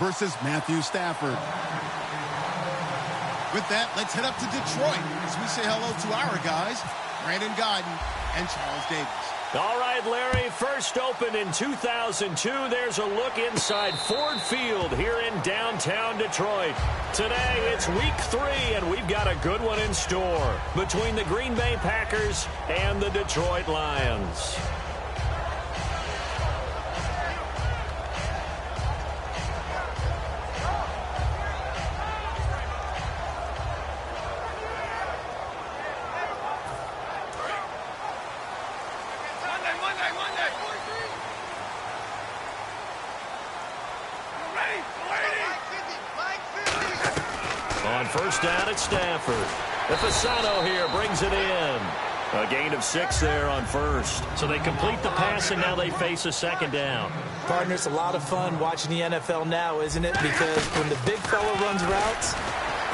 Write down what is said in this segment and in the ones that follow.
versus Matthew Stafford. With that, let's head up to Detroit as we say hello to our guys, Brandon Guyton and Charles Davis. All right, Larry, first opened in 2002. There's a look inside Ford Field here in downtown Detroit. Today, it's week 3, and we've got a good one in store between the Green Bay Packers and the Detroit Lions. On first down at Stafford. Fasano here brings it in. A gain of 6 there on first. So they complete the pass, and now they face a second down. Partner, it's a lot of fun watching the NFL now, isn't it? Because when the big fella runs routes,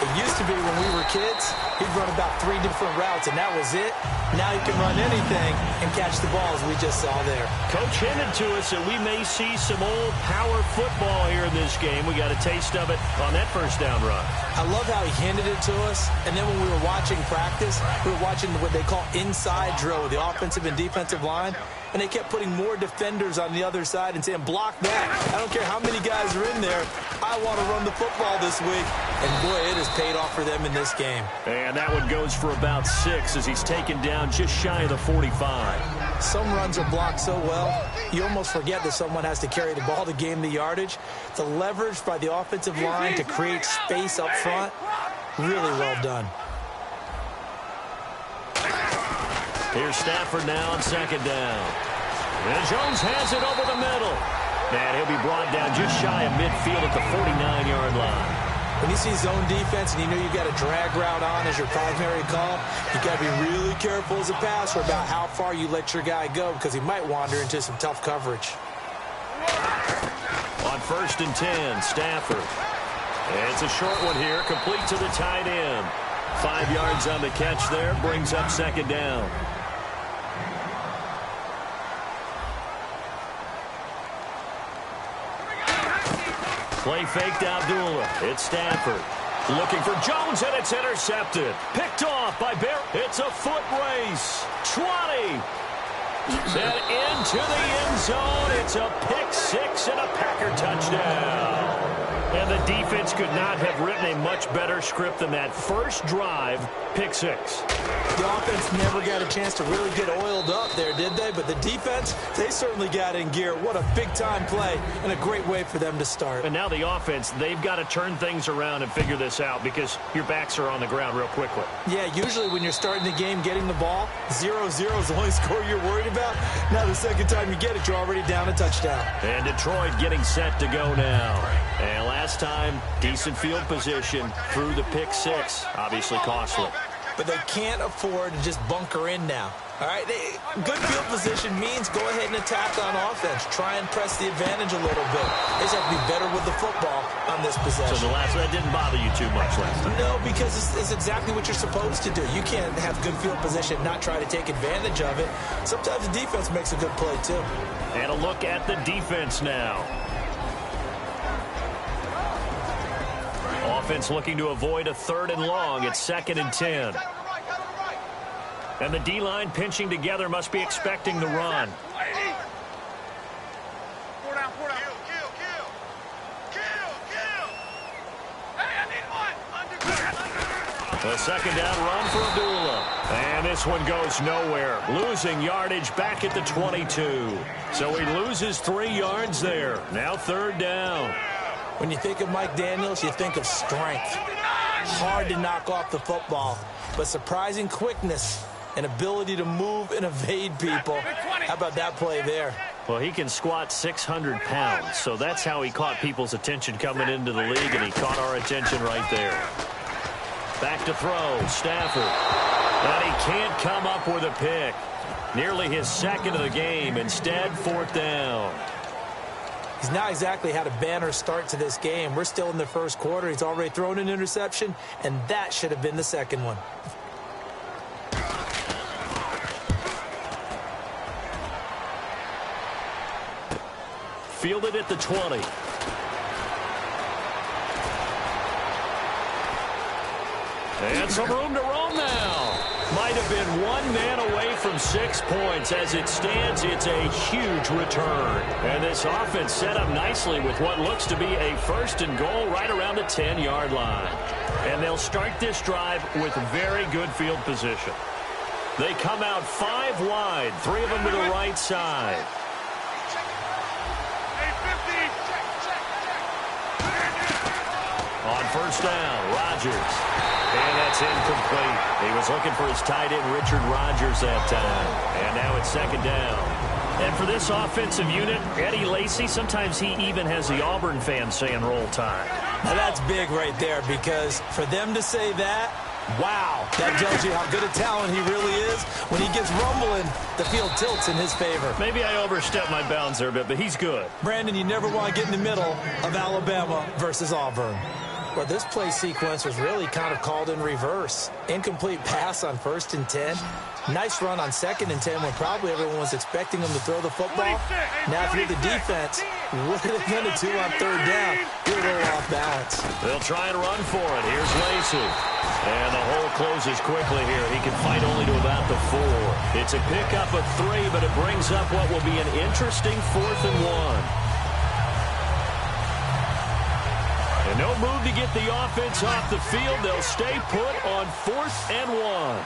it used to be when we were kids, he'd run about 3 different routes, and that was it. Now he can run anything and catch the ball, as we just saw there. Coach hinted to us that we may see some old power football here in this game. We got a taste of it on that first down run. I love how he hinted it to us, and then when we were watching practice, we were watching what they call inside drill with the offensive and defensive line, and they kept putting more defenders on the other side and saying, block that. I don't care how many guys are in there. I want to run the football this week. And, boy, it has paid off for them in this game. And that one goes for about 6 as he's taken down just shy of the 45. Some runs are blocked so well, you almost forget that someone has to carry the ball to gain the yardage. The leverage by the offensive line to create space up front, really well done. Here's Stafford now on second down. And Jones has it over the middle. And he'll be brought down just shy of midfield at the 49-yard line. When you see zone defense and you know you've got a drag route on as your primary call, you've got to be really careful as a passer about how far you let your guy go because he might wander into some tough coverage. On first and 10, Stafford. And it's a short one here, complete to the tight end. 5 yards on the catch there, brings up second down. Play faked Abdullah. It's Stafford. Looking for Jones, and it's intercepted. Picked off by Bear. It's a foot race. 20. Then into the end zone. It's a pick 6 and a Packer touchdown. And the defense could not have written a much better script than that first drive, pick 6. The offense never got a chance to really get oiled up there, did they? But the defense, they certainly got in gear. What a big-time play and a great way for them to start. And now the offense, they've got to turn things around and figure this out because your backs are on the ground real quickly. Yeah, usually when you're starting the game getting the ball, 0-0 is the only score you're worried about. Now the second time you get it, you're already down a touchdown. And Detroit getting set to go now. And last time, decent field position through the pick 6. Obviously costly. But they can't afford to just bunker in now. All right, good field position means go ahead and attack on offense. Try and press the advantage a little bit. They just have to be better with the football on this possession. So the last one didn't bother you too much last time? No, because it's exactly what you're supposed to do. You can't have good field position, not try to take advantage of it. Sometimes the defense makes a good play, too. And a look at the defense now. Offense looking to avoid a 3rd and long. It's 2nd and 10. And the D-line pinching together must be expecting the run. A second down run for Abdullah. And this one goes nowhere. Losing yardage back at the 22. So he loses 3 yards there. Now 3rd down. When you think of Mike Daniels, you think of strength. Hard to knock off the football, but surprising quickness and ability to move and evade people. How about that play there? Well, he can squat 600 pounds, so that's how he caught people's attention coming into the league, and he caught our attention right there. Back to throw, Stafford. And he can't come up with a pick. Nearly his 2nd of the game. Instead, 4th down. He's not exactly had a banner start to this game. We're still in the first quarter. He's already thrown an interception, and that should have been the second one. Fielded at the 20. And some room to roam now. Might have been one man away from 6 points. As it stands, it's a huge return. And this offense set up nicely with what looks to be a 1st and goal right around the 10-yard line. And they'll start this drive with very good field position. They come out 5 wide, 3 of them to the right side. On 1st down, Rodgers. And that's incomplete. He was looking for his tight end, Richard Rodgers, that time. And now it's 2nd down. And for this offensive unit, Eddie Lacy, sometimes he even has the Auburn fans saying roll tide. Now that's big right there, because for them to say that, wow, that tells you how good a talent he really is. When he gets rumbling, the field tilts in his favor. Maybe I overstepped my bounds there a bit, but he's good. Brandon, you never want to get in the middle of Alabama versus Auburn. Well, this play sequence was really kind of called in reverse. Incomplete pass on 1st and 10. Nice run on 2nd and 10 when probably everyone was expecting him to throw the football. Now, if you're the defense, what are they going to do on 3rd down? You're a little off balance. They'll try and run for it. Here's Lacy. And the hole closes quickly here. He can fight only to about the 4. It's a pickup of 3, but it brings up what will be an interesting 4th and 1. And no move to get the offense off the field. They'll stay put on 4th and 1.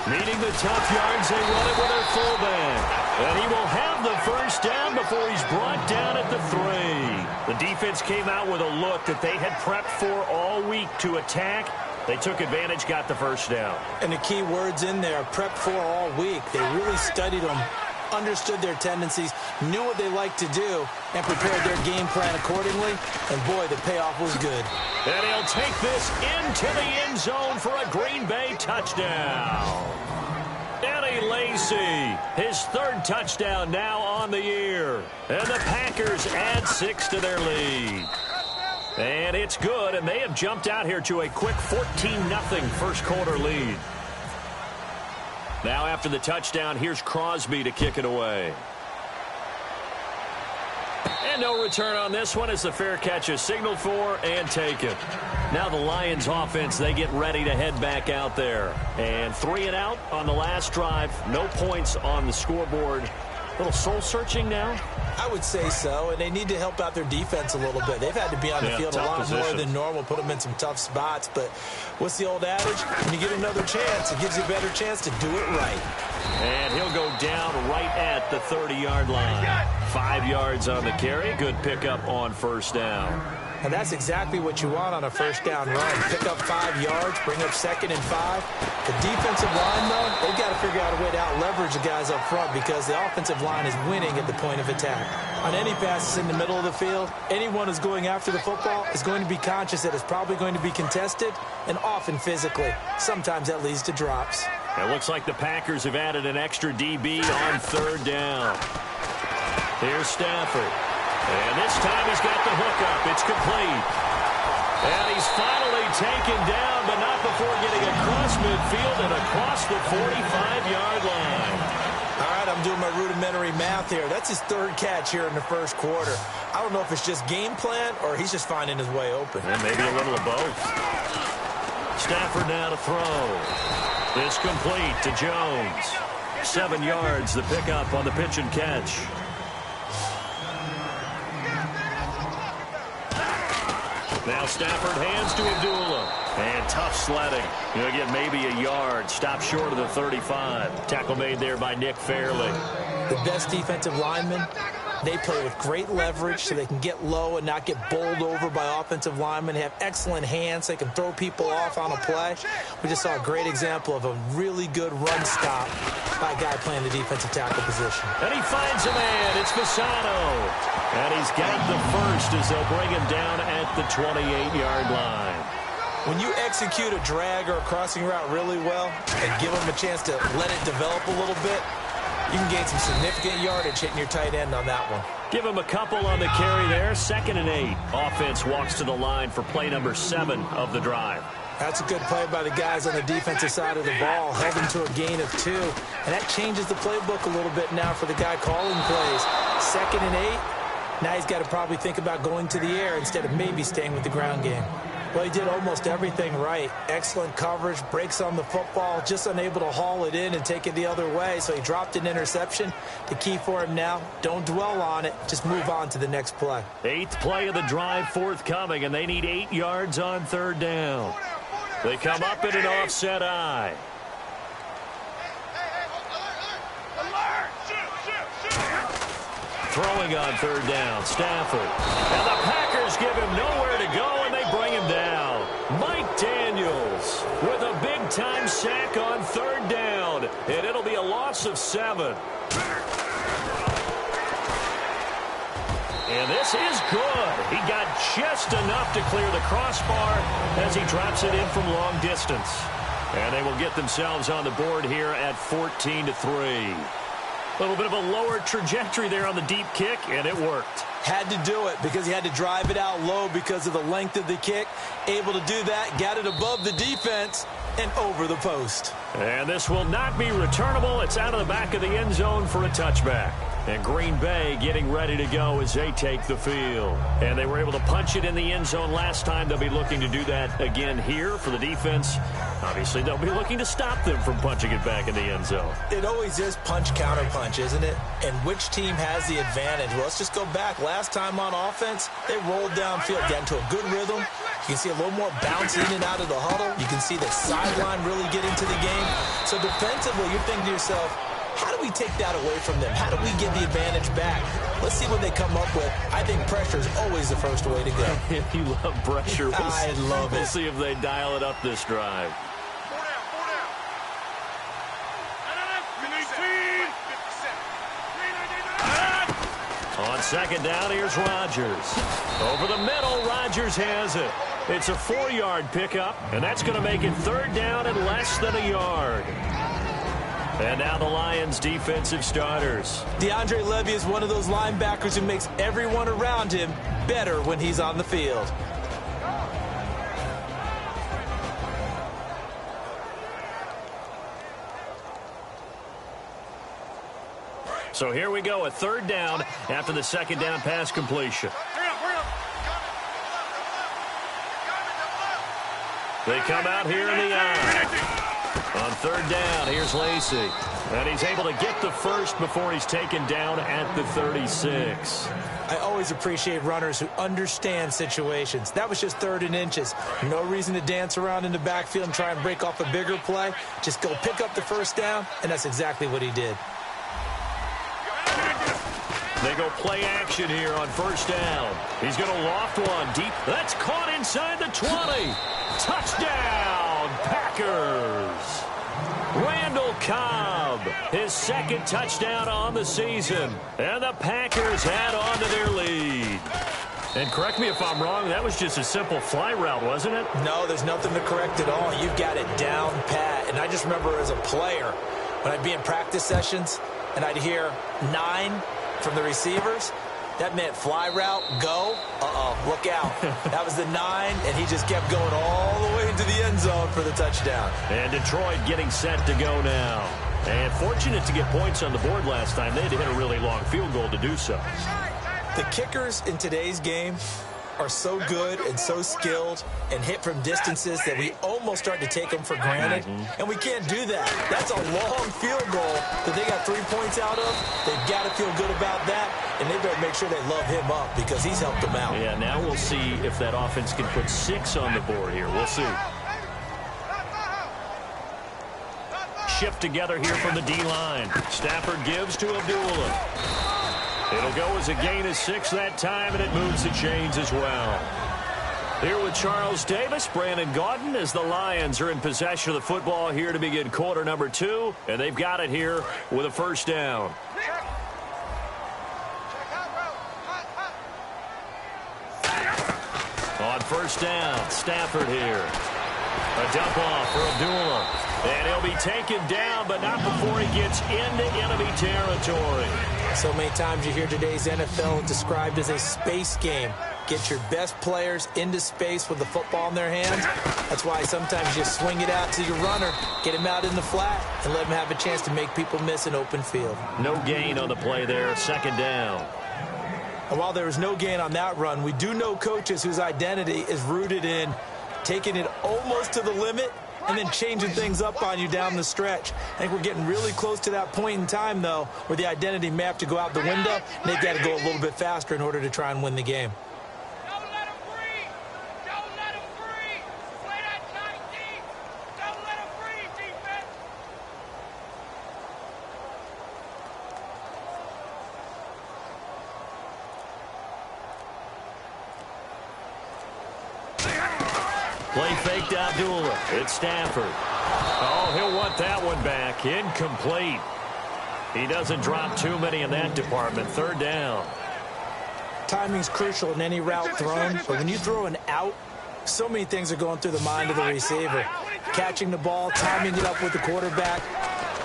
Needing the tough yards, they run it with their fullback. And he will have the 1st down before he's brought down at the 3. The defense came out with a look that they had prepped for all week to attack. They took advantage, got the 1st down. And the key words in there, prepped for all week. They really studied them, understood their tendencies, knew what they liked to do, and prepared their game plan accordingly. And, boy, the payoff was good. And he'll take this into the end zone for a Green Bay touchdown. Eddie Lacy, his 3rd touchdown now on the year. And the Packers add 6 to their lead. And it's good, and they have jumped out here to a quick 14-0 first quarter lead. Now after the touchdown, here's Crosby to kick it away. And no return on this one as the fair catch is signaled for and taken. Now the Lions offense, they get ready to head back out there. And 3 and out on the last drive. No points on the scoreboard. A little soul-searching now? I would say so, and they need to help out their defense a little bit. They've had to be on the field a lot more than normal, put them in some tough spots. But what's the old adage? When you get another chance, it gives you a better chance to do it right. And he'll go down right at the 30-yard line. 5 yards on the carry. Good pickup on 1st down. And that's exactly what you want on a 1st down run. Pick up 5 yards, bring up 2nd and 5. The defensive line, though, they've got to figure out a way to out-leverage the guys up front because the offensive line is winning at the point of attack. On any passes in the middle of the field, anyone who's going after the football is going to be conscious that it's probably going to be contested and often physically. Sometimes that leads to drops. It looks like the Packers have added an extra DB on 3rd down. Here's Stafford. And this time he's got the hookup. It's complete. And he's finally taken down, but not before getting across midfield and across the 45-yard line. All right, I'm doing my rudimentary math here. That's his 3rd catch here in the 1st quarter. I don't know if it's just game plan or he's just finding his way open. And maybe a little of both. Stafford now to throw. It's complete to Jones. 7 yards, the pickup on the pitch and catch. Now Stafford hands to Abdullah. And tough sledding. He'll get maybe a yard. Stop short of the 35. Tackle made there by Nick Fairley. The best defensive linemen, they play with great leverage so they can get low and not get bowled over by offensive linemen. They have excellent hands. They can throw people off on a play. We just saw a great example of a really good run stop by a guy playing the defensive tackle position. And he finds a man. It's Fasano. And he's got the 1st as they'll bring him down at the 28-yard line. When you execute a drag or a crossing route really well and give them a chance to let it develop a little bit, you can gain some significant yardage hitting your tight end on that one. Give him a couple on the carry there. 2nd and 8. Offense walks to the line for play number 7 of the drive. That's a good play by the guys on the defensive side of the ball. Held him to a gain of 2. And that changes the playbook a little bit now for the guy calling plays. 2nd and 8. Now he's got to probably think about going to the air instead of maybe staying with the ground game. Well, he did almost everything right. Excellent coverage, breaks on the football, just unable to haul it in and take it the other way, so he dropped an interception. The key for him now, don't dwell on it, just move on to the next play. 8th play of the drive forthcoming, and they need 8 yards on 3rd down. They come up in an offset eye. Throwing on 3rd down, Stafford. And the Packers give him nowhere to go, and they bring him down. Mike Daniels with a big-time sack on 3rd down, and it'll be a loss of 7. And this is good. He got just enough to clear the crossbar as he drops it in from long distance. And they will get themselves on the board here at 14-3. A little bit of a lower trajectory there on the deep kick, and it worked. Had to do it because he had to drive it out low because of the length of the kick. Able to do that, got it above the defense and over the post. And this will not be returnable. It's out of the back of the end zone for a touchback. And Green Bay getting ready to go as they take the field. And they were able to punch it in the end zone last time. They'll be looking to do that again here for the defense. Obviously, they'll be looking to stop them from punching it back in the end zone. It always is punch-counter-punch, isn't it? And which team has the advantage? Well, let's just go back. Last time on offense, they rolled downfield, got into a good rhythm. You can see a little more bounce in and out of the huddle. You can see the sideline really get into the game. So defensively, you're thinking to yourself, how do we take that away from them? How do we get the advantage back? Let's see what they come up with. I think pressure is always the first way to go. You love pressure. I love it. We'll see if they dial it up this drive. On 2nd down, here's Rodgers. Over the middle, Rodgers has it. It's a 4-yard pickup, and that's going to make it 3rd down and less than a yard. And now the Lions' defensive starters. DeAndre Levy is one of those linebackers who makes everyone around him better when he's on the field. So here we go, a 3rd down after the 2nd down pass completion. They come out here in the eye. On 3rd down, here's Lacy. And he's able to get the first before he's taken down at the 36. I always appreciate runners who understand situations. That was just 3rd and inches. No reason to dance around in the backfield and try and break off a bigger play. Just go pick up the 1st down, and that's exactly what he did. They go play action here on 1st down. He's going to loft one deep. That's caught inside the 20. Touchdown, Packers. Randall Cobb, his 2nd touchdown on the season. And the Packers add on to their lead. And correct me if I'm wrong, that was just a simple fly route, wasn't it? No, there's nothing to correct at all. You've got it down pat. And I just remember as a player, when I'd be in practice sessions and I'd hear 9 from the receivers, that meant fly route, go, look out. That was the 9, and he just kept going all the way into the end zone for the touchdown. And Detroit getting set to go now. And fortunate to get points on the board last time. They had to hit a really long field goal to do so. The kickers in today's game are so good and so skilled and hit from distances that we almost start to take them for granted. And we can't do that. That's a long field goal that they got 3 points out of. They've got to feel good about that, and they better make sure they love him up because he's helped them out. Yeah, now we'll see if that offense can put 6 on the board here. We'll see. Shift together here from the D-line. Stafford gives to Abdullah. It'll go as a gain of 6 that time, and it moves the chains as well. Here with Charles Davis, Brandon Gaudin, as the Lions are in possession of the football here to begin quarter number 2, and they've got it here with a 1st down. On 1st down, Stafford here. A dump off for Abdullah. And he'll be taken down, but not before he gets into enemy territory. So many times you hear today's NFL described as a space game. Get your best players into space with the football in their hands. That's why sometimes you swing it out to your runner, get him out in the flat, and let him have a chance to make people miss an open field. No gain on the play there, 2nd down. And while there was no gain on that run, we do know coaches whose identity is rooted in taking it almost to the limit and then changing things up on you down the stretch. I think we're getting really close to that point in time, though, where the identity may have to go out the window, and they've got to go a little bit faster in order to try and win the game. Play faked Abdullah. It's Stafford. Oh, he'll want that one back. Incomplete. He doesn't drop too many in that department. Third down. Timing's crucial in any route thrown, but when you throw an out, so many things are going through the mind of the receiver. Catching the ball, timing it up with the quarterback.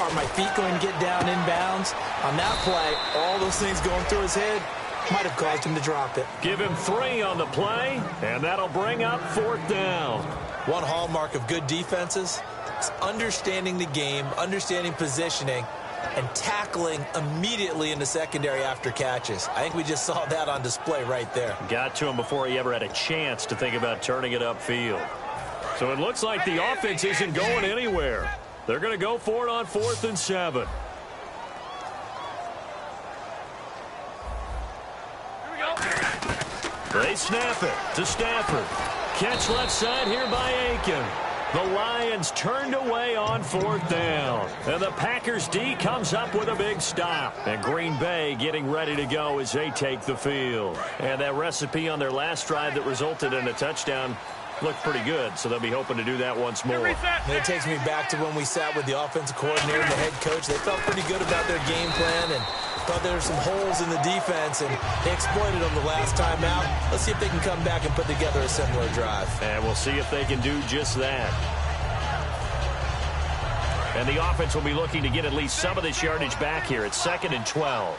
Are my feet going to get down inbounds? On that play, all those things going through his head might have caused him to drop it. Give him 3 on the play, and that'll bring up 4th down. One hallmark of good defenses is understanding the game, understanding positioning, and tackling immediately in the secondary after catches. I think we just saw that on display right there. Got to him before he ever had a chance to think about turning it upfield. So it looks like the offense isn't going anywhere. They're going to go for it on 4th and 7. They snap it to Stafford. Catch left side here by Aiken. The Lions turned away on 4th down. And the Packers D comes up with a big stop. And Green Bay getting ready to go as they take the field. And that recipe on their last drive that resulted in a touchdown looked pretty good, so they'll be hoping to do that once more. And it takes me back to when we sat with the offensive coordinator and the head coach. They felt pretty good about their game plan and thought there were some holes in the defense, and they exploited them the last time out. Let's see if they can come back and put together a similar drive. And we'll see if they can do just that. And the offense will be looking to get at least some of this yardage back here. It's 2nd and 12.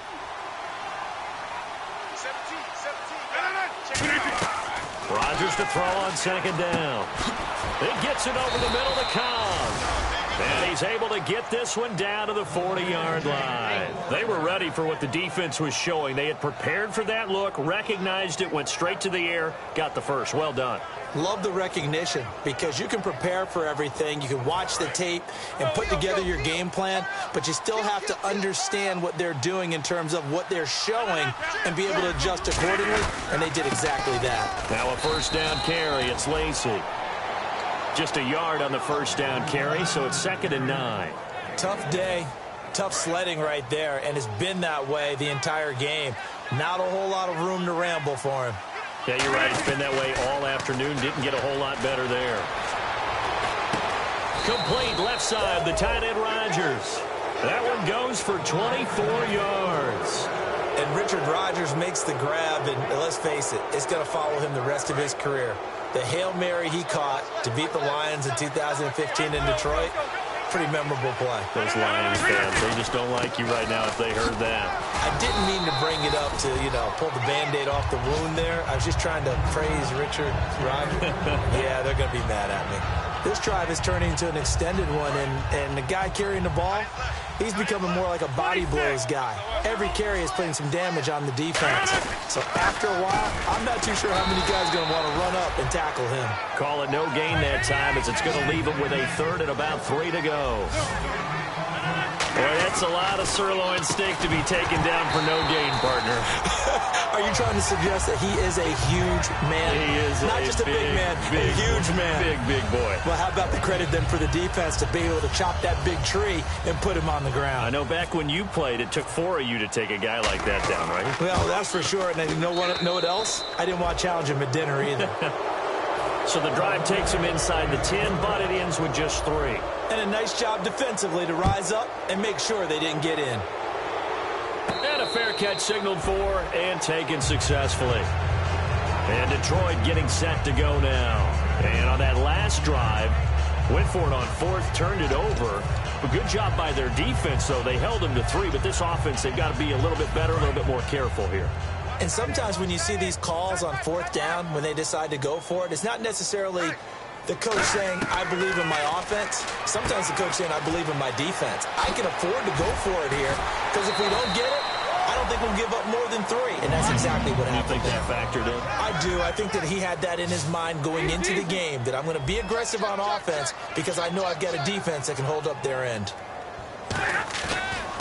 Rodgers to throw on 2nd down. He gets it over the middle to Cobb. And he's able to get this one down to the 40-yard line. They were ready for what the defense was showing. They had prepared for that look, recognized it, went straight to the air, got the first. Well done. Love the recognition because you can prepare for everything. You can watch the tape and put together your game plan, but you still have to understand what they're doing in terms of what they're showing and be able to adjust accordingly, and they did exactly that. Now a 1st down carry. It's Lacey. Just a yard on the 1st down carry, so it's 2nd and 9. Tough day, tough sledding right there, and it's been that way the entire game. Not a whole lot of room to ramble for him. Yeah, you're right. It's been that way all afternoon. Didn't get a whole lot better there. Complete left side, the tight end Rodgers. That one goes for 24 yards. And Richard Rodgers makes the grab, and let's face it, it's going to follow him the rest of his career. The Hail Mary he caught to beat the Lions in 2015 in Detroit, pretty memorable play. Those Lions fans, they just don't like you right now if they heard that. I didn't mean to bring it up to, pull the Band-Aid off the wound there. I was just trying to praise Richard Rodgers. Yeah, they're going to be mad at me. This drive is turning into an extended one, and the guy carrying the ball, he's becoming more like a body blows guy. Every carry is putting some damage on the defense. So after a while, I'm not too sure how many guys are going to want to run up and tackle him. Call it no gain that time as it's going to leave him with a 3rd and about 3 to go. Boy, that's a lot of sirloin steak to be taken down for no gain, partner. Are you trying to suggest that he is a huge man? He is not just a big man, a huge man. Big boy. Well, how about the credit then for the defense to be able to chop that big tree and put him on the ground? I know back when you played, it took 4 of you to take a guy like that down, right? Well, that's for sure. And you know what else? I didn't want to challenge him at dinner either. So the drive takes him inside the 10, but it ends with just 3. And a nice job defensively to rise up and make sure they didn't get in. And a fair catch signaled for and taken successfully. And Detroit getting set to go now. And on that last drive, went for it on 4th, turned it over. A good job by their defense, though. They held them to 3, but this offense, they've got to be a little bit better, a little bit more careful here. And sometimes when you see these calls on 4th down, when they decide to go for it, it's not necessarily the coach saying, I believe in my offense. Sometimes the coach saying, I believe in my defense. I can afford to go for it here because if we don't get it, I don't think we'll give up more than 3. And that's exactly what happened. You think that factored in? I do. I think that he had that in his mind going into the game, that I'm going to be aggressive on offense because I know I've got a defense that can hold up their end.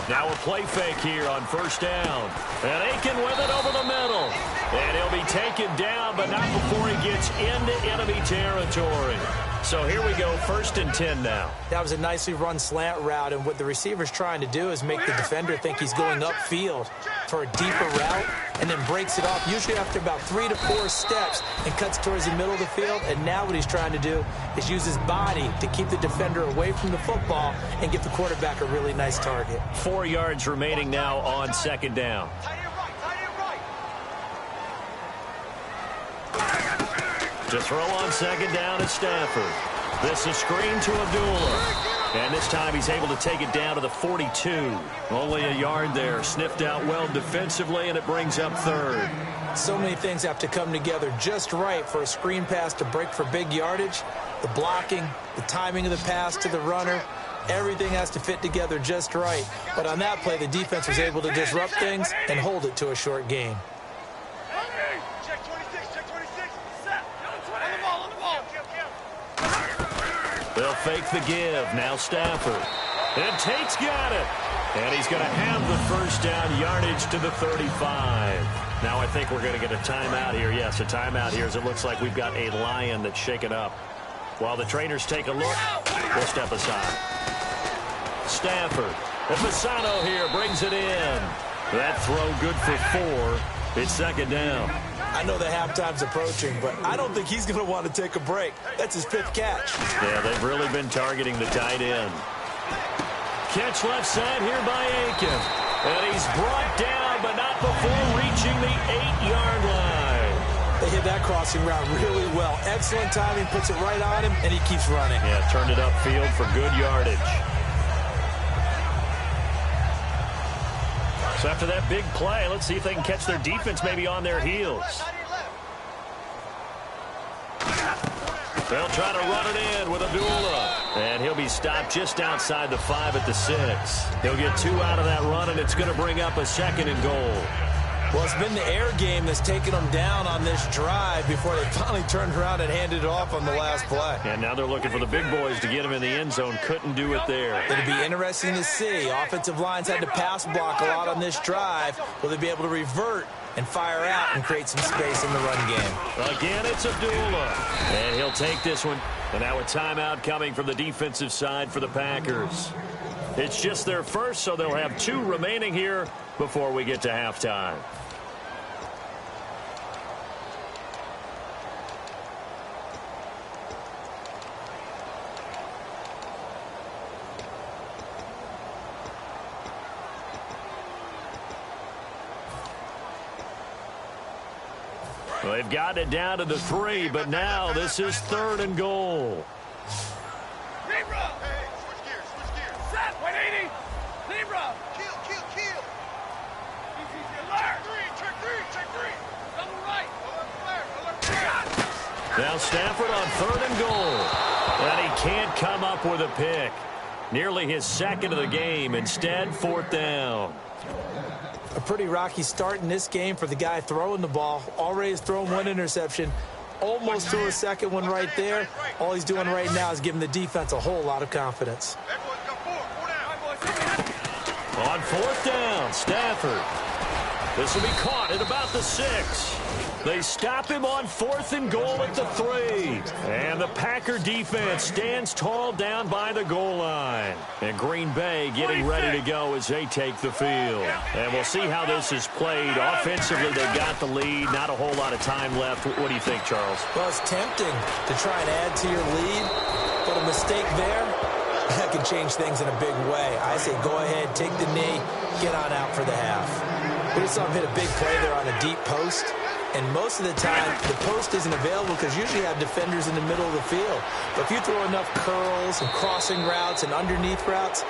Now a play fake here on first down. And Aiken with it over the middle. And he'll be taken down, but not before he gets into enemy territory. So here we go, 1st and 10 now. That was a nicely run slant route, and what the receiver's trying to do is make the defender think he's going upfield for a deeper route, and then breaks it off, usually after about 3 to 4 steps, and cuts towards the middle of the field. And now what he's trying to do is use his body to keep the defender away from the football and give the quarterback a really nice target. 4 yards remaining now on 2nd down. To throw on 2nd down is Stafford. This is screen to Abdullah. And this time he's able to take it down to the 42. Only a yard there. Sniffed out well defensively, and it brings up 3rd. So many things have to come together just right for a screen pass to break for big yardage. The blocking, the timing of the pass to the runner, everything has to fit together just right. But on that play, the defense was able to disrupt things and hold it to a short gain. They'll fake the give. Now Stafford. And Tate's got it. And he's going to have the first down, yardage to the 35. Now I think we're going to get a timeout here. Yes, a timeout here, as it looks like we've got a Lion that's shaken up. While the trainers take a look, we'll step aside. Stafford. And Fasano here brings it in. That throw good for 4. It's 2nd down. I know that halftime's approaching, but I don't think he's going to want to take a break. That's his 5th catch. Yeah, they've really been targeting the tight end. Catch left side here by Aiken. And he's brought down, but not before reaching the 8-yard line. They hit that crossing route really well. Excellent timing, puts it right on him, and he keeps running. Yeah, turned it upfield for good yardage. So after that big play, let's see if they can catch their defense maybe on their heels. They'll try to run it in with Abdullah. And he'll be stopped just outside the 5 at the 6. He'll get 2 out of that run, and it's going to bring up a 2nd and goal. Well, it's been the air game that's taken them down on this drive before they finally turned around and handed it off on the last play. And now they're looking for the big boys to get them in the end zone. Couldn't do it there. It'll be interesting to see. Offensive lines had to pass block a lot on this drive. Will they be able to revert and fire out and create some space in the run game? Again, it's Abdullah. And he'll take this one. And now a timeout coming from the defensive side for the Packers. It's just their first, so they'll have 2 remaining here before we get to halftime. Well, they've got it down to the 3, but now this is 3rd and goal. Hey, switch gears. Set, 180. Libra. Kill. Easy, alert. Check 3. Double right. Alert. Now Stafford on 3rd and goal. And he can't come up with a pick. Nearly his 2nd of the game. Instead, 4th down. A pretty rocky start in this game for the guy throwing the ball. Already has thrown 1 interception. Almost threw a 2nd one right there. All he's doing right now is giving the defense a whole lot of confidence. On 4th down, Stafford. This will be caught at about the 6. They stop him on 4th and goal at the 3. And the Packer defense stands tall down by the goal line. And Green Bay getting ready to go as they take the field. And we'll see how this is played. Offensively, they've got the lead. Not a whole lot of time left. What do you think, Charles? Well, it's tempting to try and add to your lead, but a mistake there, that can change things in a big way. I say go ahead, take the knee, get on out for the half. We just saw him hit a big play there on a deep post. And most of the time, the post isn't available because usually you have defenders in the middle of the field. But if you throw enough curls and crossing routes and underneath routes,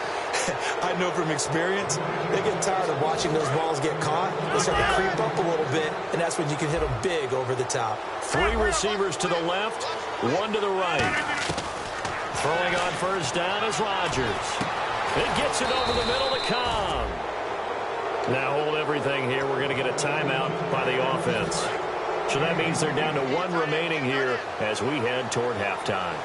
I know from experience, they get tired of watching those balls get caught. They start to creep up a little bit, and that's when you can hit them big over the top. 3 receivers to the left, 1 to the right. Throwing on first down is Rodgers. It gets it over the middle to Cobb. Now hold everything here. We're going to get a timeout by the offense. So that means they're down to 1 remaining here as we head toward halftime.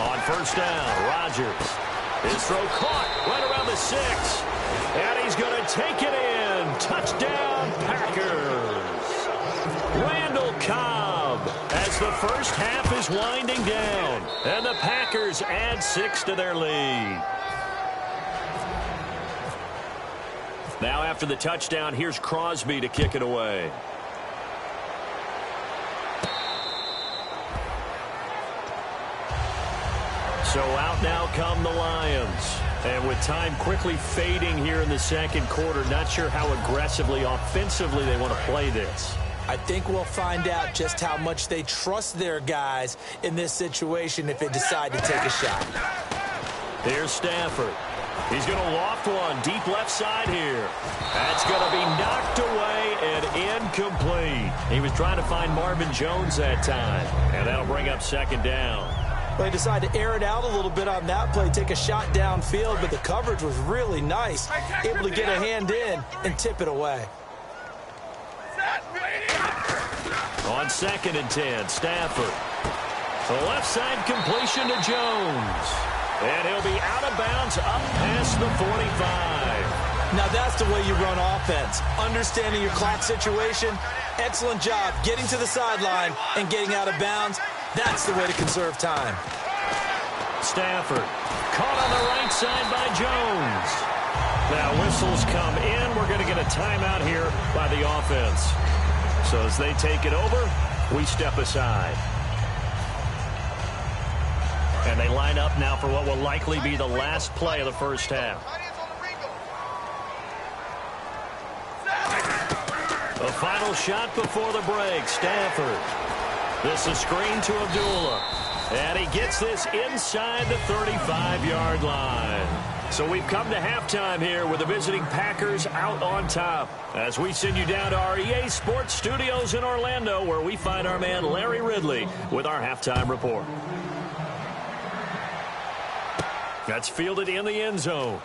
On first down, Rodgers. His throw caught right around the 6. And he's going to take it in. Touchdown, Packers. Randall Cobb as the first half is winding down. And the Packers add 6 to their lead. Now after the touchdown, here's Crosby to kick it away. So out now come the Lions. And with time quickly fading here in the second quarter, not sure how aggressively, offensively they want to play this. I think we'll find out just how much they trust their guys in this situation if they decide to take a shot. Here's Stafford. He's going to loft one deep left side here. That's going to be knocked away and incomplete. He was trying to find Marvin Jones that time, and that'll bring up second down. Well, they decided to air it out a little bit on that play, take a shot downfield, but the coverage was really nice, able to get a hand in and tip it away. On 2nd and 10, Stafford. The left side completion to Jones. And he'll be out of bounds up past the 45. Now that's the way you run offense. Understanding your clock situation. Excellent job getting to the sideline and getting out of bounds. That's the way to conserve time. Stafford caught on the right side by Jones. Now whistles come in. We're going to get a timeout here by the offense. So as they take it over, we step aside. And they line up now for what will likely be the last play of the first half. The final shot before the break, Stafford. This is screen to Abdullah. And he gets this inside the 35-yard line. So we've come to halftime here with the visiting Packers out on top. As we send you down to our EA Sports Studios in Orlando, where we find our man Larry Ridley with our halftime report. That's fielded in the end zone.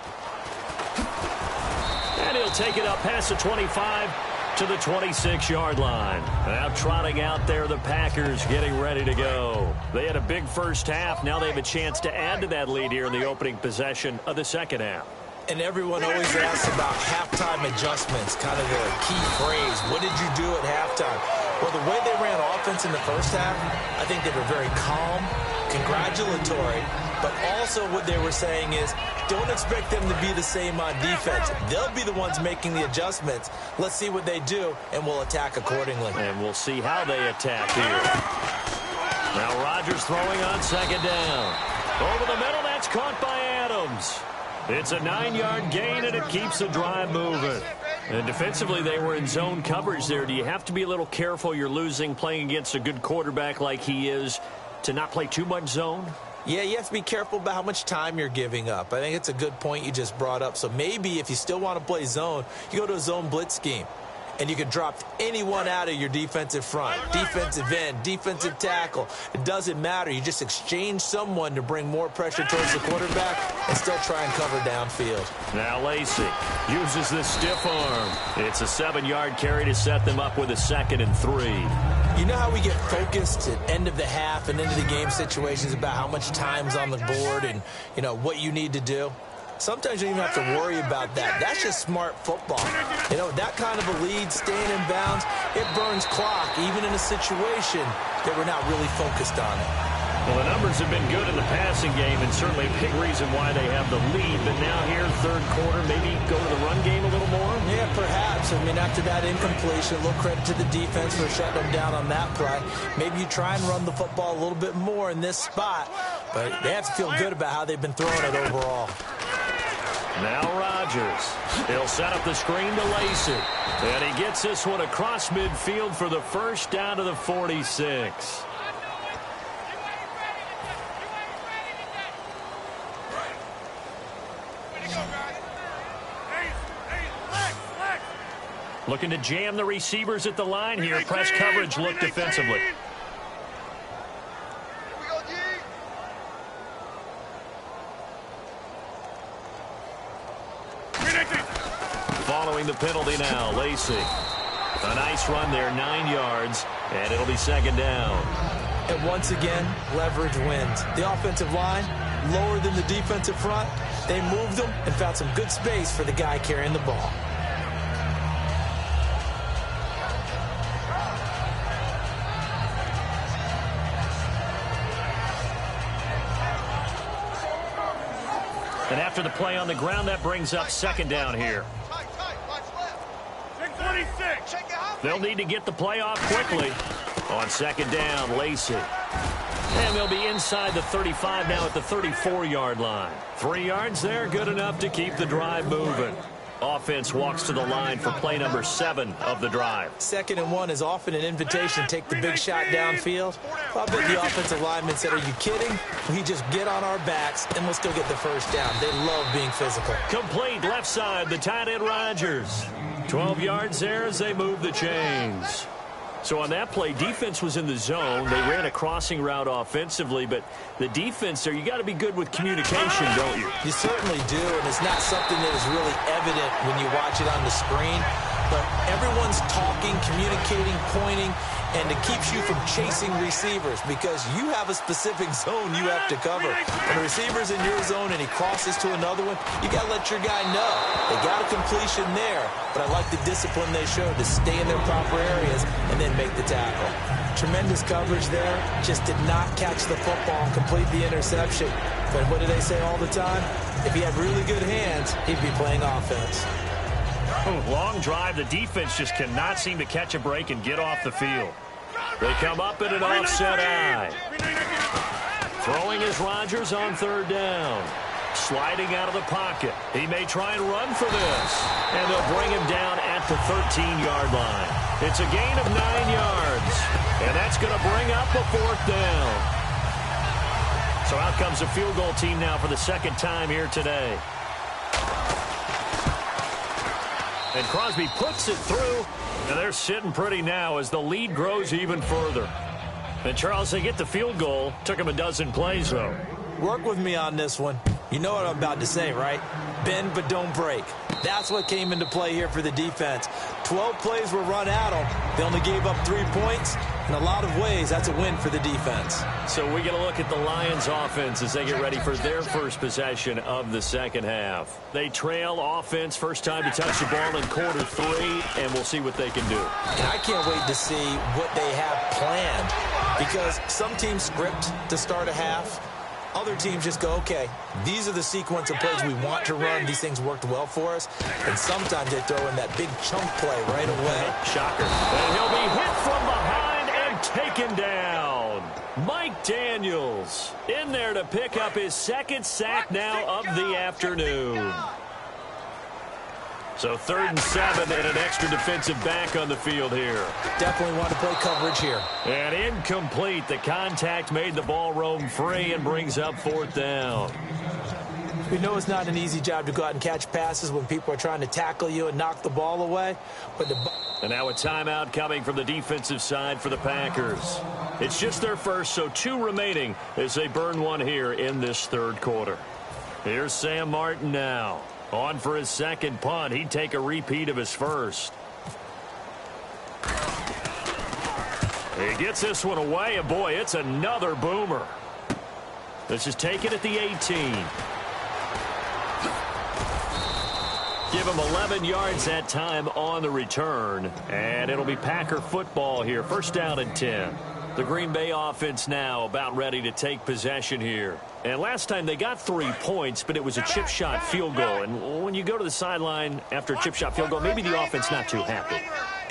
And he'll take it up past the 25 to the 26-yard line. Now trotting out there, the Packers getting ready to go. They had a big first half. Now they have a chance to add to that lead here in the opening possession of the second half. And everyone always asks about halftime adjustments, kind of the key phrase. What did you do at halftime? Well, the way they ran offense in the first half, I think they were very calm, congratulatory, but also what they were saying is don't expect them to be the same on defense. They'll be the ones making the adjustments. Let's see what they do, and we'll attack accordingly. And we'll see how they attack here. Now Rodgers throwing on second down. Over the middle, that's caught by Adams. It's a 9-yard gain, and it keeps the drive moving. And defensively, they were in zone coverage there. Do you have to be a little careful? You're losing playing against a good quarterback like he is to not play too much zone? Yeah, you have to be careful about how much time you're giving up. I think it's a good point you just brought up. So maybe if you still want to play zone, you go to a zone blitz scheme. And you can drop anyone out of your defensive front, defensive end, defensive tackle. It doesn't matter. You just exchange someone to bring more pressure towards the quarterback and still try and cover downfield. Now Lacey uses the stiff arm. It's a 7-yard carry to set them up with a 2nd and 3. You know how we get focused at end of the half and into the game situations about how much time's on the board and, you know, what you need to do? Sometimes you don't even have to worry about that. That's just smart football. You know, that kind of a lead, staying in bounds, it burns clock, even in a situation that we're not really focused on it. Well, the numbers have been good in the passing game, and certainly a big reason why they have the lead. But now here, third quarter, maybe go to the run game a little more? Yeah, perhaps. I mean, after that incompletion, a little credit to the defense for shutting them down on that play. Maybe you try and run the football a little bit more in this spot. But they have to feel good about how they've been throwing it overall. Now Rodgers. He'll set up the screen to Lacey. And he gets this one across midfield for the first down to the 46. Looking to jam the receivers at the line here. Press coverage look defensively. the penalty now. Lacey. A nice run there, 9 yards, and it'll be second down. And once again, leverage wins. The offensive line, lower than the defensive front. They moved them and found some good space for the guy carrying the ball. And after the play on the ground, that brings up second down here. They'll need to get the play off quickly. On second down, Lacey. And they'll be inside the 35 now at the 34-yard line. 3 yards there, good enough to keep the drive moving. Offense walks to the line for play number 7 of the drive. 2nd and 1 is often an invitation to take the big shot downfield. I bet the offensive lineman said, are you kidding? We just get on our backs and let's go get the first down. They love being physical. Complete left side, the tight end Rodgers. 12 yards there as they move the chains. So on that play, defense was in the zone. They ran a crossing route offensively, but the defense there, you got to be good with communication, don't you? You certainly do, and it's not something that is really evident when you watch it on the screen. But everyone's talking, communicating, pointing, and it keeps you from chasing receivers because you have a specific zone you have to cover. When the receiver's in your zone and he crosses to another one, you got to let your guy know. They got a completion there, but I like the discipline they showed to stay in their proper areas and then make the tackle. Tremendous coverage there. Just did not catch the football and complete the interception. But what do they say all the time? If he had really good hands, he'd be playing offense. Long drive. The defense just cannot seem to catch a break and get off the field. They come up in an offset eye. Throwing is Rodgers on third down. Sliding out of the pocket. He may try and run for this. And they'll bring him down at the 13-yard line. It's a gain of 9 yards. And that's going to bring up a 4th down. So out comes the field goal team now for the second time here today. And Crosby puts it through, and they're sitting pretty now as the lead grows even further. And, Charles, they get the field goal. Took them a dozen plays, though. Work with me on this one. You know what I'm about to say, right? Bend but don't break. That's what came into play here for the defense. 12 plays were run at them. They only gave up 3 points. In a lot of ways, that's a win for the defense. So we get a look at the Lions offense as they get ready for their first possession of the second half. They trail offense, first time to touch the ball in quarter 3, and we'll see what they can do. And I can't wait to see what they have planned because some teams script to start a half. Other teams just go, okay, these are the sequence of plays we want to run. These things worked well for us. And sometimes they throw in that big chunk play right away. Shocker. And he'll be hit from behind and taken down. Mike Daniels in there to pick up his 2nd sack now of the afternoon. So 3rd and 7 and an extra defensive back on the field here. Definitely want to play coverage here. And incomplete. The contact made the ball roam free and brings up 4th down. We know it's not an easy job to go out and catch passes when people are trying to tackle you and knock the ball away. And now a timeout coming from the defensive side for the Packers. It's just their first, so 2 remaining as they burn one here in this 3rd quarter. Here's Sam Martin now. On for his 2nd punt. He'd take a repeat of his first. He gets this one away, and boy, it's another boomer. This is taken at the 18. Give him 11 yards that time on the return, and it'll be Packer football here. First down and 10. The Green Bay offense now about ready to take possession here. And last time they got 3 points, but it was a chip shot field goal. And when you go to the sideline after a chip shot field goal, maybe the offense not too happy.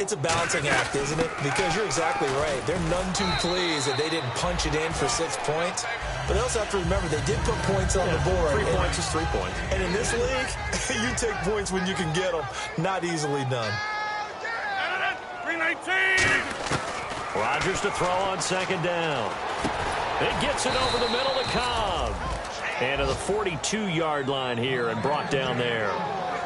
It's a balancing act, isn't it? Because you're exactly right. They're none too pleased that they didn't punch it in for 6 points. But they also have to remember they did put points on the board. 3 points is 3 points. And in this league, you take points when you can get them. Not easily done. 319. Rodgers to throw on 2nd down. It gets it over the middle to Cobb. And to the 42-yard line here and brought down there.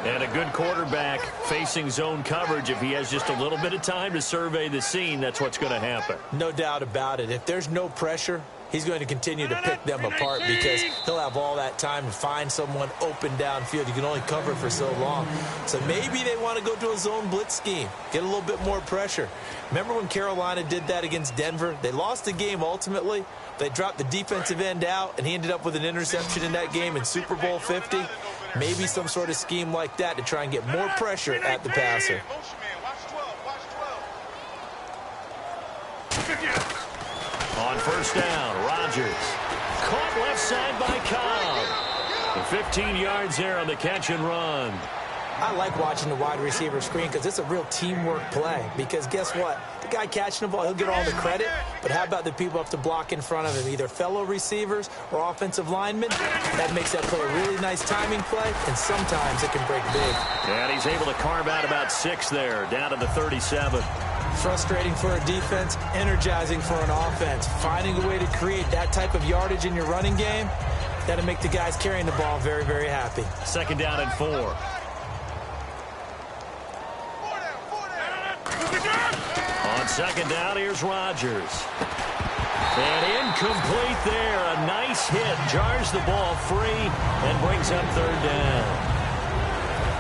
And a good quarterback facing zone coverage. If he has just a little bit of time to survey the scene, that's what's going to happen. No doubt about it. If there's no pressure, he's going to continue to pick them apart because he'll have all that time to find someone open downfield. You can only cover for so long. So maybe they want to go to a zone blitz scheme, get a little bit more pressure. Remember when Carolina did that against Denver? They lost the game ultimately. They dropped the defensive end out, and he ended up with an interception in that game in Super Bowl 50. Maybe some sort of scheme like that to try and get more pressure at the passer. On first down, Rodgers. Caught left side by Cobb. And 15 yards there on the catch and run. I like watching the wide receiver screen because it's a real teamwork play. Because guess what? The guy catching the ball, he'll get all the credit. But how about the people up to block in front of him? Either fellow receivers or offensive linemen. That makes that play a really nice timing play. And sometimes it can break big. And he's able to carve out about 6 there, down to the 37. Frustrating for a defense, energizing for an offense. Finding a way to create that type of yardage in your running game, that'll make the guys carrying the ball very, very happy. Second down and 4. On second down, here's Rodgers. And incomplete there. A nice hit. Jars the ball free and brings up third down.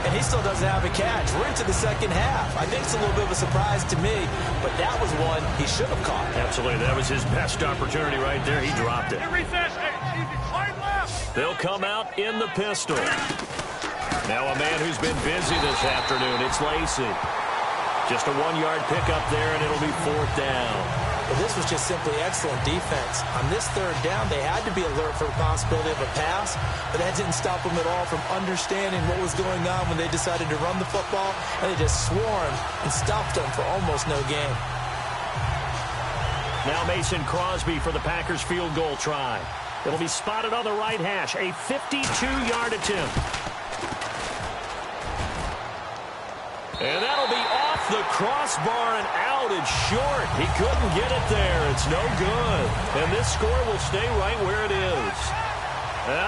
And he still doesn't have a catch. We're into the second half. I think it's a little bit of a surprise to me, but that was one he should have caught. Absolutely. That was his best opportunity right there. He dropped it. They'll come out in the pistol. Now a man who's been busy this afternoon. It's Lacy. Just a 1-yard pickup there, and it'll be fourth down. But this was just simply excellent defense. On this third down, they had to be alert for the possibility of a pass, but that didn't stop them at all from understanding what was going on when they decided to run the football, and they just swarmed and stopped them for almost no gain. Now Mason Crosby for the Packers field goal try. It'll be spotted on the right hash, a 52-yard attempt. And that'll be off the crossbar and out. It's short. He couldn't get it there. It's no good. And this score will stay right where it is.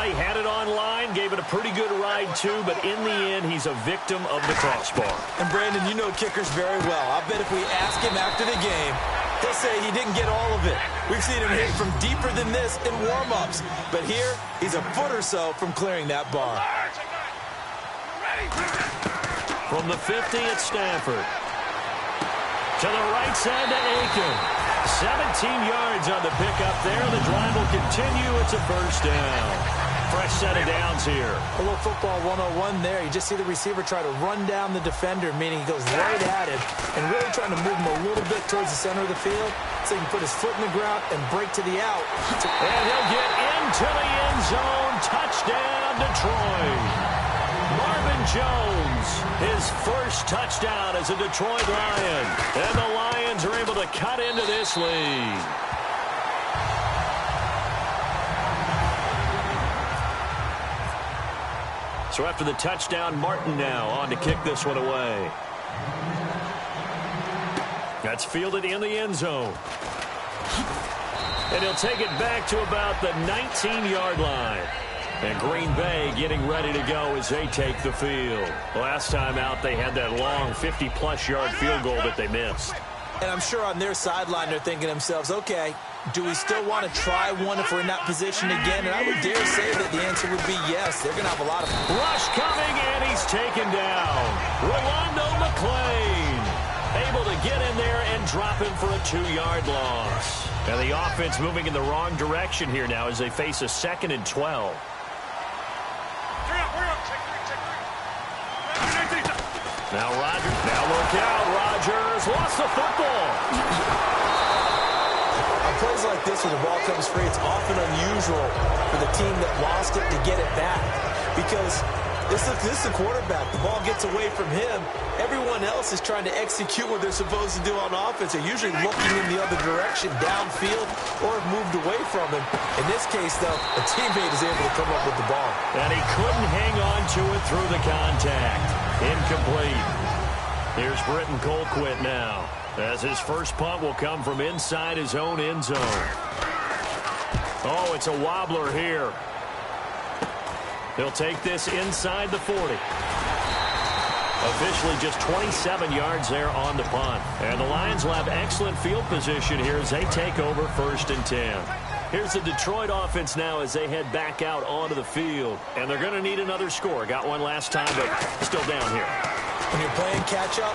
He had it online, gave it a pretty good ride too, but in the end, he's a victim of the crossbar. And Brandon, you know kickers very well. I bet if we ask him after the game, he'll say he didn't get all of it. We've seen him hit from deeper than this in warm-ups. But here, he's a foot or so from clearing that bar. From the 50 at Stanford. To the right side to Aiken. 17 yards on the pickup there. The drive will continue. It's a first down. Fresh set of downs here. A little football 101 there. You just see the receiver try to run down the defender, meaning he goes right at him and really trying to move him a little bit towards the center of the field so he can put his foot in the ground and break to the out. And he'll get into the end zone. Touchdown, Detroit. Marvin Jones, his first touchdown as a Detroit Lion. And the Lions are able to cut into this lead. So after the touchdown, Martin now on to kick this one away. That's fielded in the end zone. And he'll take it back to about the 19-yard line. And Green Bay getting ready to go as they take the field. Last time out, they had that long 50-plus yard field goal that they missed. And I'm sure on their sideline, they're thinking to themselves, okay, do we still want to try one if we're in that position again? And I would dare say that the answer would be yes. They're going to have a lot of... Rush coming, and he's taken down. Rolando McClain able to get in there and drop him for a 2-yard loss. And the offense moving in the wrong direction here now as they face a 2nd and 12. Now Rodgers. Now look out. Rodgers lost the football. On plays like this where the ball comes free, it's often unusual for the team that lost it to get it back. Because this is the quarterback. The ball gets away from him. Everyone else is trying to execute what they're supposed to do on offense. They're usually looking in the other direction, downfield, or have moved away from him. In this case, though, a teammate is able to come up with the ball. And he couldn't hang on to it through the contact. Incomplete. Here's Britton Colquitt now, as his first punt will come from inside his own end zone. Oh, it's a wobbler here. He'll take this inside the 40. Officially just 27 yards there on the punt. And the Lions will have excellent field position here as they take over 1st and 10. Here's the Detroit offense now as they head back out onto the field. And they're going to need another score. Got one last time, but still down here. When you're playing catch-up,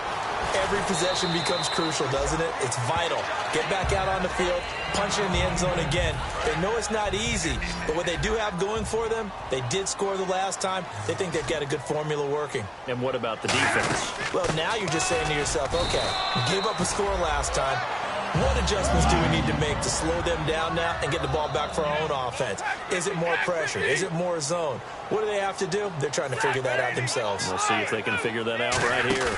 every possession becomes crucial, doesn't it? It's vital. Get back out on the field, punch it in the end zone again. They know it's not easy, but what they do have going for them, they did score the last time. They think they've got a good formula working. And what about the defense? Well, now you're just saying to yourself, okay, we gave up a score last time. What adjustments do we need to make to slow them down now and get the ball back for our own offense? Is it more pressure? Is it more zone? What do they have to do? They're trying to figure that out themselves. We'll see if they can figure that out right here.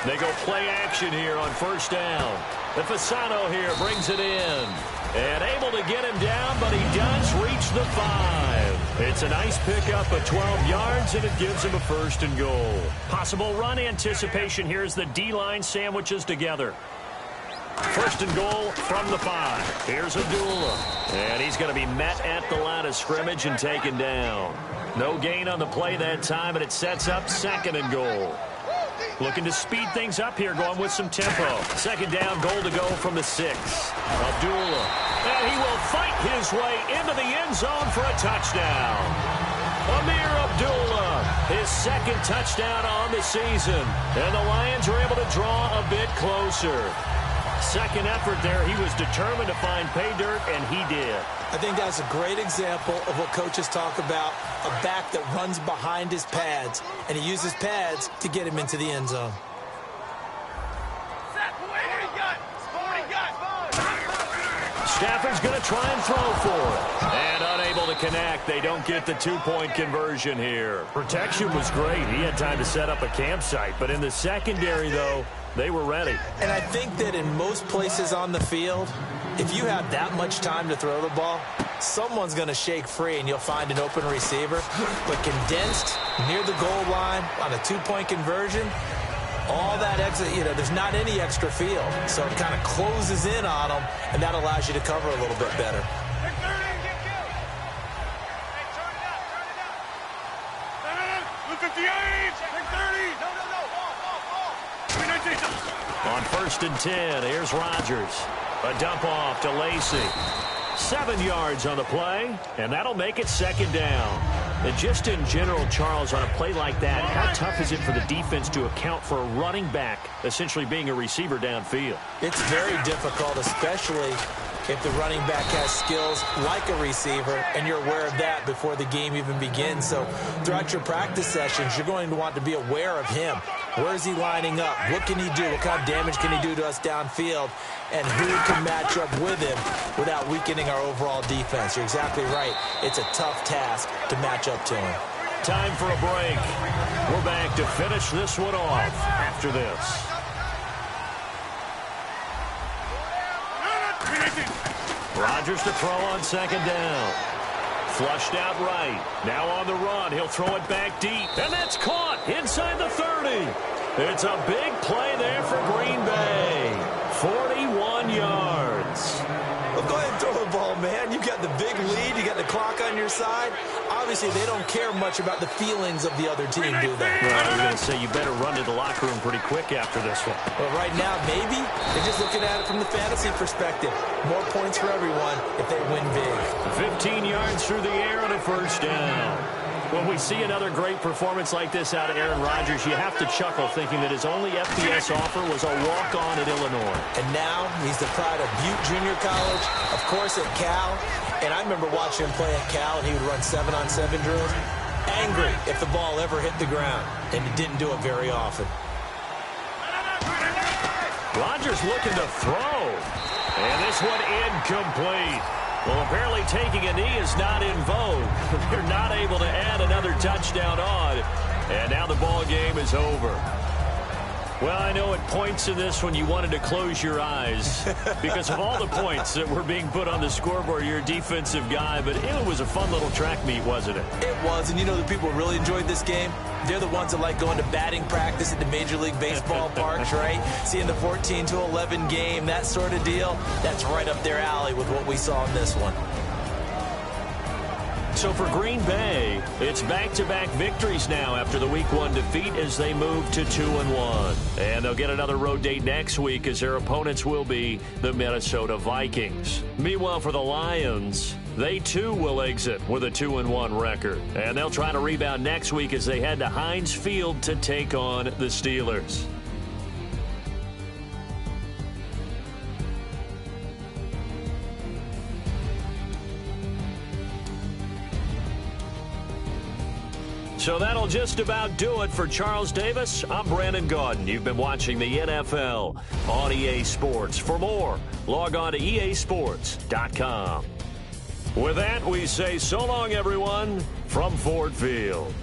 They go play action here on first down. The Fasano here brings it in. And able to get him down, but he does reach the 5. It's a nice pickup of 12 yards, and it gives him a first and goal. Possible run anticipation here as the D-line sandwiches together. First and goal from the 5. Here's Abdullah. And he's going to be met at the line of scrimmage and taken down. No gain on the play that time, and it sets up second and goal. Looking to speed things up here, going with some tempo. Second down, goal to go from the 6. Abdullah. And he will fight his way into the end zone for a touchdown. Amir Abdullah, his second touchdown on the season. And the Lions are able to draw a bit closer. Second effort there, he was determined to find pay dirt, and he did. I think that's a great example of what coaches talk about, a back that runs behind his pads, and he uses pads to get him into the end zone. Stafford's going to try and throw for it. And unable to connect. They don't get the two-point conversion here. Protection was great. He had time to set up a campsite. But in the secondary, though, they were ready. And I think that in most places on the field, if you have that much time to throw the ball, someone's going to shake free and you'll find an open receiver. But condensed near the goal line on a two-point conversion, all that extra, there's not any extra field. So it kind of closes in on them, and that allows you to cover a little bit better. On first and 10, here's Rodgers. A dump off to Lacey. 7 yards on the play, and that'll make it second down. And just in general, Charles, on a play like that, how tough is it for the defense to account for a running back essentially being a receiver downfield? It's very difficult, especially if the running back has skills like a receiver, and you're aware of that before the game even begins. So throughout your practice sessions, you're going to want to be aware of him. Where is he lining up? What can he do? What kind of damage can he do to us downfield? And who can match up with him without weakening our overall defense? You're exactly right. It's a tough task to match up to him. Time for a break. We're back to finish this one off after this. Rodgers to throw on second down. Flushed out right. Now on the run. He'll throw it back deep. And that's caught inside the 30. It's a big play there for Green Bay. 41 yards. Well, go ahead and throw the ball, man. You've got the big lead. You got the clock on your side. Obviously, they don't care much about the feelings of the other team, do they? Well, I was going to say you better run to the locker room pretty quick after this one. Well, right now, maybe. They're just looking at it from the fantasy perspective. More points for everyone if they win big. 15 yards through the air on a first down. When we see another great performance like this out of Aaron Rodgers, you have to chuckle thinking that his only FBS offer was a walk-on at Illinois. And now he's the pride of Butte Junior College, of course at Cal. And I remember watching him play at Cal, and he would run 7-on-7 drills. Angry if the ball ever hit the ground, and he didn't do it very often. Rodgers looking to throw. And this one incomplete. Well, apparently taking a knee is not in vogue. They're not able to add another touchdown on. And now the ball game is over. Well, I know at points in this one you wanted to close your eyes because of all the points that were being put on the scoreboard. You're a defensive guy, but it was a fun little track meet, wasn't it? It was, and you know the people who really enjoyed this game? They're the ones that like going to batting practice at the Major League Baseball parks, right? Seeing the 14-11 game, that sort of deal. That's right up their alley with what we saw in this one. So for Green Bay, it's back-to-back victories now after the Week 1 defeat as they move to 2-1. And they'll get another road date next week as their opponents will be the Minnesota Vikings. Meanwhile, for the Lions, they too will exit with a 2-1 record. And they'll try to rebound next week as they head to Heinz Field to take on the Steelers. So that'll just about do it for Charles Davis. I'm Brandon Gaudin. You've been watching the NFL on EA Sports. For more, log on to easports.com. With that, we say so long, everyone, from Ford Field.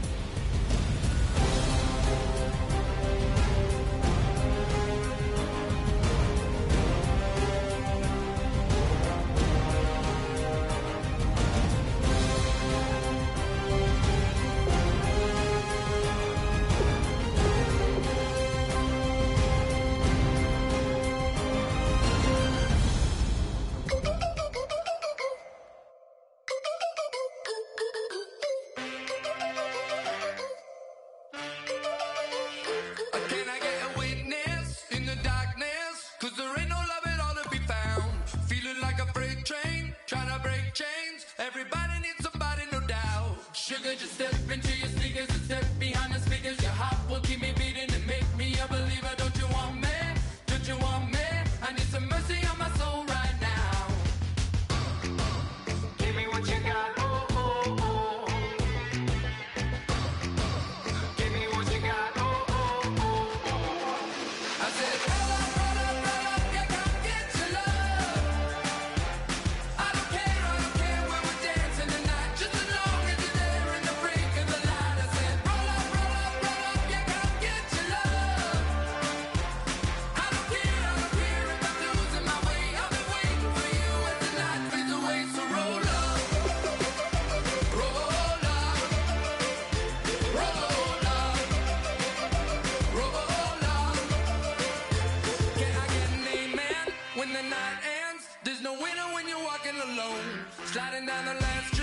When the night ends, there's no winner when you're walking alone. Sliding down the last